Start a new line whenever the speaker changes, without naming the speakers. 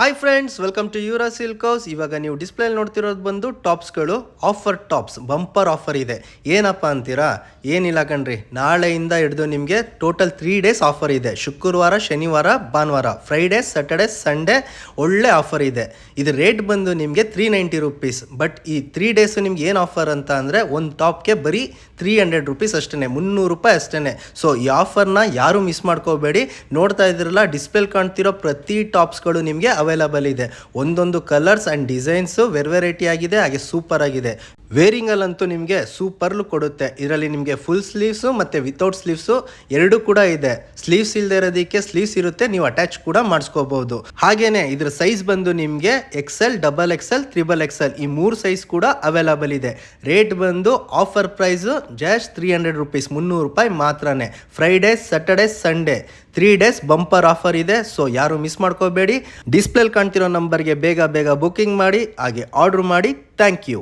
Hi friends, welcome to Yura Silk House. ಇವಾಗ ನೀವು ಡಿಸ್ಪ್ಲೇಲಿ ನೋಡ್ತಿರೋದು ಬಂದು ಟಾಪ್ಸ್ಗಳು, ಆಫರ್ ಟಾಪ್ಸ್, ಬಂಪರ್ ಆಫರ್ ಇದೆ. ಏನಪ್ಪ ಅಂತೀರಾ? ಏನಿಲ್ಲ ಕಣ್ರಿ, ನಾಳೆಯಿಂದ ಹಿಡಿದು ನಿಮಗೆ ಟೋಟಲ್ 3 ಡೇಸ್ ಆಫರ್ ಇದೆ. ಶುಕ್ರವಾರ, ಶನಿವಾರ, ಭಾನುವಾರ, ಫ್ರೈಡೇ, ಸ್ಯಾಟರ್ಡೆ, ಸಂಡೇ ಒಳ್ಳೆ ಆಫರ್ ಇದೆ. ಇದು ರೇಟ್ ಬಂದು ನಿಮಗೆ 390 ರುಪೀಸ್. ಬಟ್ ಈ 3 ಡೇಸು ನಿಮ್ಗೆ ಏನು ಆಫರ್ ಅಂತ ಅಂದರೆ, ಒಂದು ಟಾಪ್ಗೆ ಬರೀ 300 ರುಪೀಸ್ ಅಷ್ಟೇ, 300 ರೂಪಾಯಿ ಅಷ್ಟೇ. ಸೊ ಈ ಆಫರ್ನ ಯಾರು ಮಿಸ್ ಮಾಡ್ಕೋಬೇಡಿ. ನೋಡ್ತಾ ಇದ್ರಲ್ಲ, ಡಿಸ್ಪ್ಲೇಲಿ ಕಾಣ್ತಿರೋ ಪ್ರತಿ ಟಾಪ್ಸ್ಗಳು ನಿಮಗೆ ಅವೈಲಬಲ್ ಇದೆ. ಒಂದೊಂದು ಕಲರ್ಸ್ ಆ್ಯಂಡ್ ಡಿಸೈನ್ಸು ವೆರೈಟಿ ಆಗಿದೆ, ಹಾಗೆ ಸೂಪರ್ ಆಗಿದೆ. ವೇರಿಂಗಲ್ಲಂತೂ ನಿಮಗೆ ಸೂಪರ್ ಲುಕ್ ಕೊಡುತ್ತೆ. ಇದರಲ್ಲಿ ನಿಮಗೆ ಫುಲ್ ಸ್ಲೀವ್ಸು ಮತ್ತು ವಿತೌಟ್ ಸ್ಲೀವ್ಸು ಎರಡೂ ಕೂಡ ಇದೆ. ಸ್ಲೀವ್ಸ್ ಇಲ್ಲದೆ ಇರೋದಕ್ಕೆ ಸ್ಲೀವ್ಸ್ ಇರುತ್ತೆ, ನೀವು ಅಟ್ಯಾಚ್ ಕೂಡ ಮಾಡಿಸ್ಕೋಬಹುದು. ಹಾಗೇನೆ ಇದ್ರ ಸೈಜ್ ಬಂದು ನಿಮಗೆ XL, XXL, XXL ಈ 3 ಸೈಜ್ ಕೂಡ ಅವೈಲಬಲ್ ಇದೆ. ರೇಟ್ ಬಂದು ಆಫರ್ ಪ್ರೈಸು ಜಸ್ಟ್ 300 ರುಪೀಸ್, 300 ರೂಪಾಯಿ ಮಾತ್ರನೇ. Friday, Saturday, Sunday 3 days bumper offer ಇದೆ. ಸೊ ಯಾರು ಮಿಸ್ ಮಾಡ್ಕೋಬೇಡಿ. ಡಿಸ್ಪ್ಲೇಲಿ ಕಾಣ್ತಿರೋ ನಂಬರ್ಗೆ ಬೇಗ ಬುಕಿಂಗ್ ಮಾಡಿ, ಹಾಗೆ ಆರ್ಡರ್ ಮಾಡಿ. Thank you.